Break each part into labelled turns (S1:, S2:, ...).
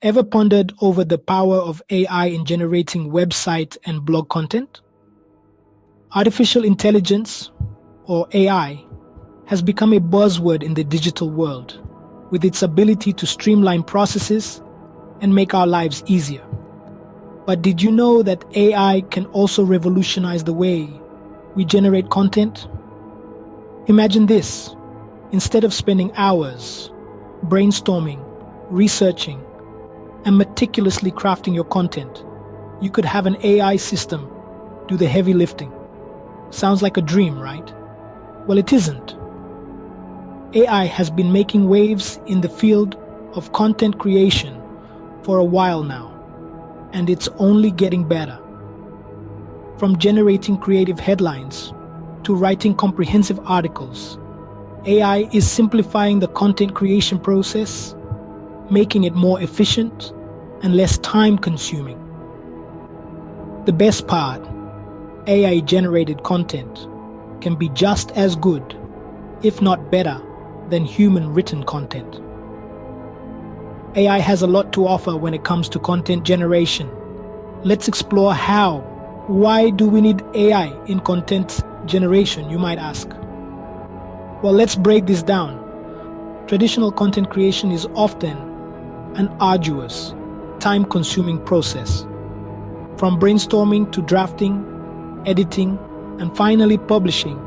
S1: Ever pondered over the power of AI in generating website and blog content? Artificial intelligence, or AI, has become a buzzword in the digital world, with its ability to streamline processes and make our lives easier. But did you know that AI can also revolutionize the way we generate content? Imagine this. Instead of spending hours brainstorming, researching, and meticulously crafting your content, you could have an AI system do the heavy lifting. Sounds like a dream, right? Well, it isn't. AI has been making waves in the field of content creation for a while now, and it's only getting better. From generating creative headlines to writing comprehensive articles, AI is simplifying the content creation process, making it more efficient and less time-consuming. The best part, AI-generated content can be just as good, if not better, than human-written content. AI has a lot to offer when it comes to content generation. Let's explore how. Why do we need AI in content generation, you might ask? Well, let's break this down. Traditional content creation is often an arduous, time-consuming process. From brainstorming to drafting, editing, and finally publishing,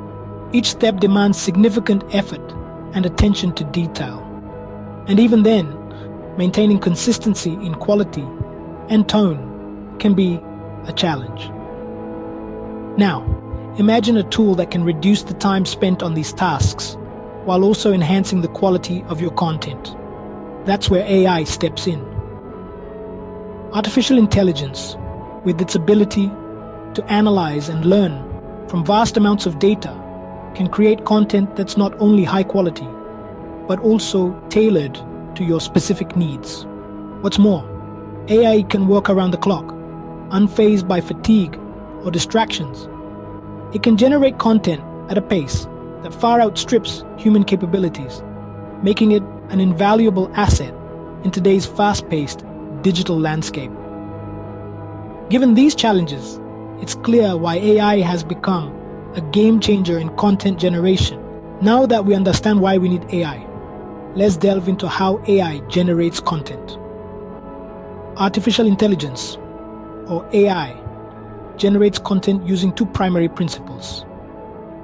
S1: each step demands significant effort and attention to detail. And even then, maintaining consistency in quality and tone can be a challenge. Now, imagine a tool that can reduce the time spent on these tasks while also enhancing the quality of your content. That's where AI steps in. Artificial intelligence, with its ability to analyze and learn from vast amounts of data, can create content that's not only high quality, but also tailored to your specific needs. What's more, AI can work around the clock, unfazed by fatigue or distractions. It can generate content at a pace that far outstrips human capabilities, making it an invaluable asset in today's fast-paced digital landscape. Given these challenges, it's clear why AI has become a game changer in content generation. Now that we understand why we need AI, let's delve into how AI generates content. Artificial intelligence, or AI, generates content using two primary principles: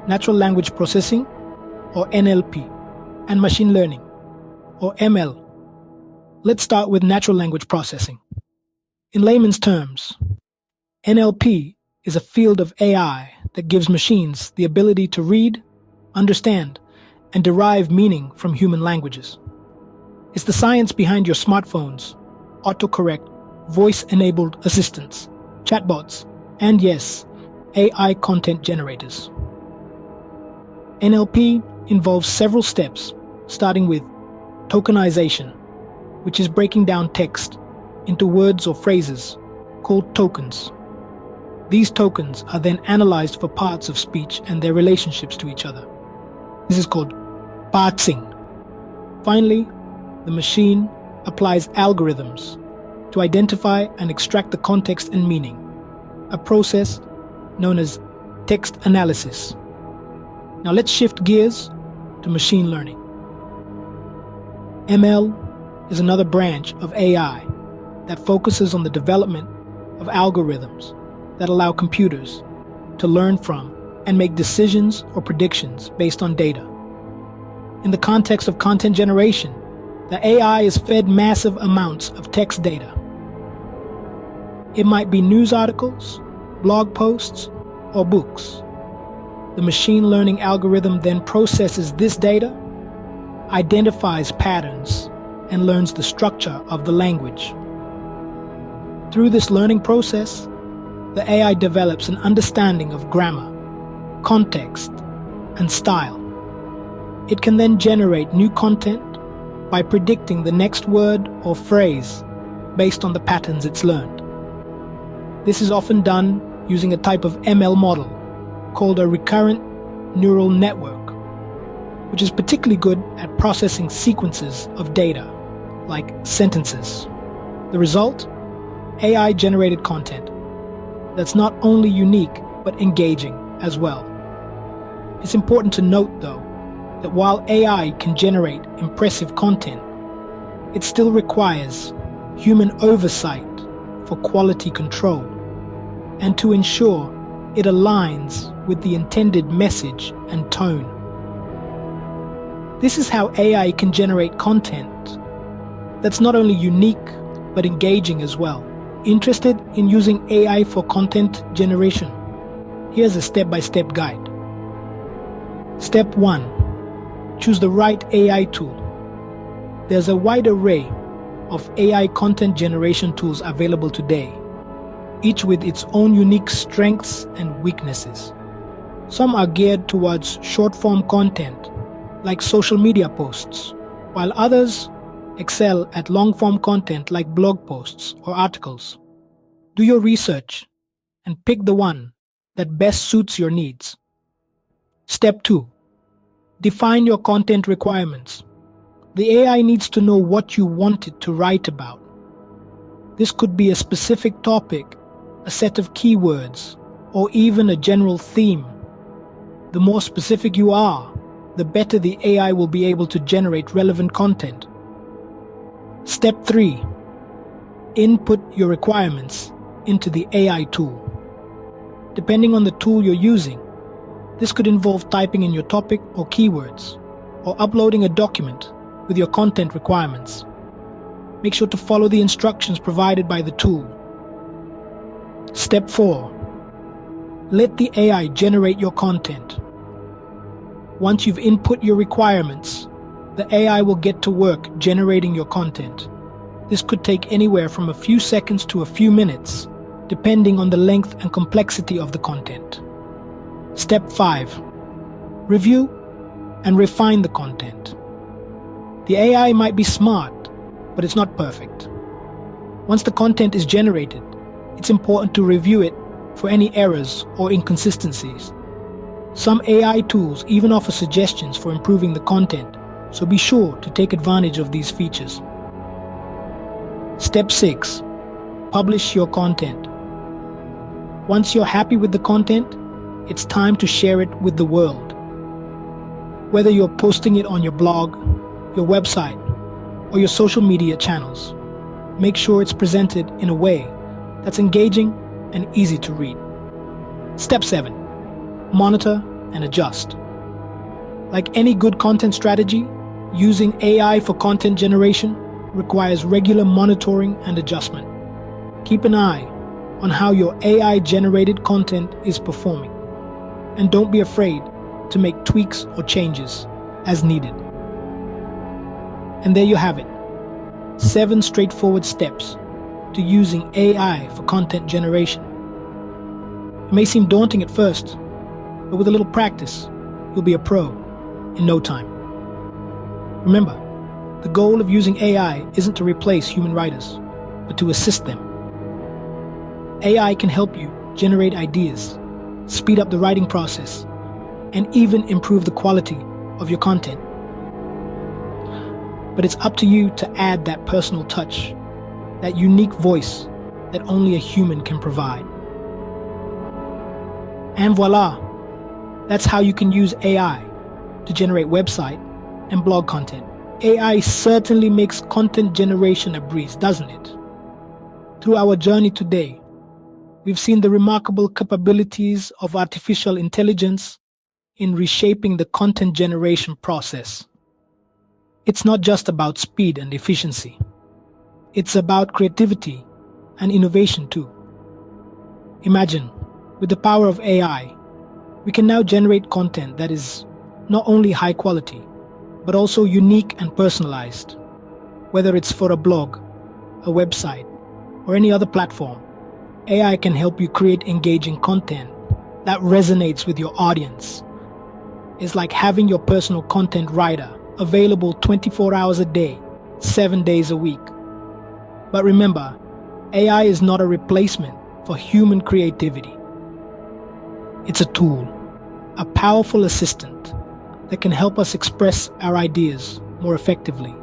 S1: natural language processing, or NLP, and machine learning, or ML. Let's start with natural language processing. In layman's terms, NLP is a field of AI that gives machines the ability to read, understand, and derive meaning from human languages. It's the science behind your smartphones, autocorrect, voice-enabled assistants, chatbots, and yes, AI content generators. NLP involves several steps, starting with tokenization, which is breaking down text into words or phrases called tokens. These tokens are then analyzed for parts of speech and their relationships to each other. This is called parsing. Finally, the machine applies algorithms to identify and extract the context and meaning, a process known as text analysis. Now let's shift gears to machine learning. ML is another branch of AI that focuses on the development of algorithms that allow computers to learn from and make decisions or predictions based on data. In the context of content generation, the AI is fed massive amounts of text data. It might be news articles, blog posts, or books. The machine learning algorithm then processes this data, identifies patterns, and learns the structure of the language. Through this learning process, the AI develops an understanding of grammar, context, and style. It can then generate new content by predicting the next word or phrase based on the patterns it's learned. This is often done using a type of ML model called a recurrent neural network, which is particularly good at processing sequences of data, like sentences. The result? AI-generated content that's not only unique but engaging as well. It's important to note, though, that while AI can generate impressive content, it still requires human oversight for quality control and to ensure it aligns with the intended message and tone. This is how AI can generate content that's not only unique but engaging as well. Interested in using AI for content generation? Here's a step-by-step guide. Step 1. Choose the right AI tool. There's a wide array of AI content generation tools available today, each with its own unique strengths and weaknesses. Some are geared towards short-form content, like social media posts, while others excel at long-form content like blog posts or articles. Do your research and pick the one that best suits your needs. Step 2. Define your content requirements. The AI needs to know what you want it to write about. This could be a specific topic, a set of keywords, or even a general theme. The more specific you are, the better the AI will be able to generate relevant content. Step 3. Input your requirements into the AI tool. Depending on the tool you're using, this could involve typing in your topic or keywords, or uploading a document with your content requirements. Make sure to follow the instructions provided by the tool. Step 4. Let the AI generate your content. Once you've input your requirements, the AI will get to work generating your content. This could take anywhere from a few seconds to a few minutes, depending on the length and complexity of the content. Step 5. Review and refine the content. The AI might be smart, but it's not perfect. Once the content is generated, it's important to review it for any errors or inconsistencies. Some AI tools even offer suggestions for improving the content, so be sure to take advantage of these features. Step 6. Publish your content. Once you're happy with the content, it's time to share it with the world. Whether you're posting it on your blog, your website, or your social media channels, make sure it's presented in a way that's engaging and easy to read. Step 7. Monitor and adjust. Like any good content strategy, using AI for content generation requires regular monitoring and adjustment. Keep an eye on how your AI-generated content is performing, and don't be afraid to make tweaks or changes as needed. And there you have it. 7 straightforward steps to using AI for content generation. It may seem daunting at first, but with a little practice, you'll be a pro in no time. Remember, the goal of using AI isn't to replace human writers, but to assist them. AI can help you generate ideas, speed up the writing process, and even improve the quality of your content. But it's up to you to add that personal touch, that unique voice that only a human can provide. And voila, that's how you can use AI to generate website and blog content. AI certainly makes content generation a breeze, doesn't it? Through our journey today, we've seen the remarkable capabilities of artificial intelligence in reshaping the content generation process. It's not just about speed and efficiency. It's about creativity and innovation too. Imagine, with the power of AI, we can now generate content that is not only high quality, but also unique and personalized. Whether it's for a blog, a website, or any other platform, AI can help you create engaging content that resonates with your audience. It's like having your personal content writer available 24 hours a day, 7 days a week. But remember, AI is not a replacement for human creativity. It's a tool, a powerful assistant that can help us express our ideas more effectively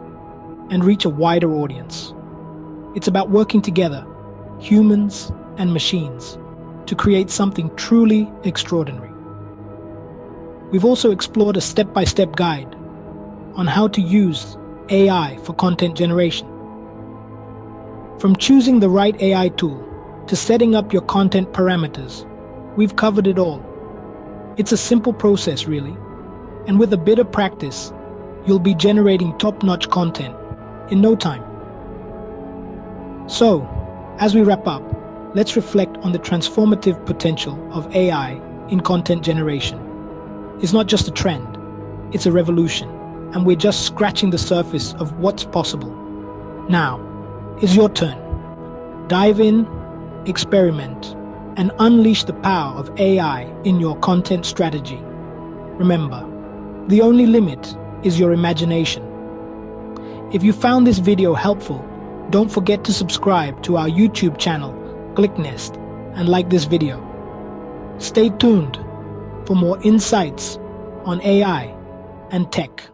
S1: and reach a wider audience. It's about working together, humans and machines, to create something truly extraordinary. We've also explored a step-by-step guide on how to use AI for content generation. From choosing the right AI tool to setting up your content parameters, we've covered it all. It's a simple process, really, and with a bit of practice, you'll be generating top-notch content in no time. So, as we wrap up, let's reflect on the transformative potential of AI in content generation. It's not just a trend, it's a revolution, and we're just scratching the surface of what's possible. Now, it's your turn. Dive in, experiment, and unleash the power of AI in your content strategy. Remember, the only limit is your imagination. If you found this video helpful, don't forget to subscribe to our YouTube channel, ClickNest, and like this video. Stay tuned for more insights on AI and tech.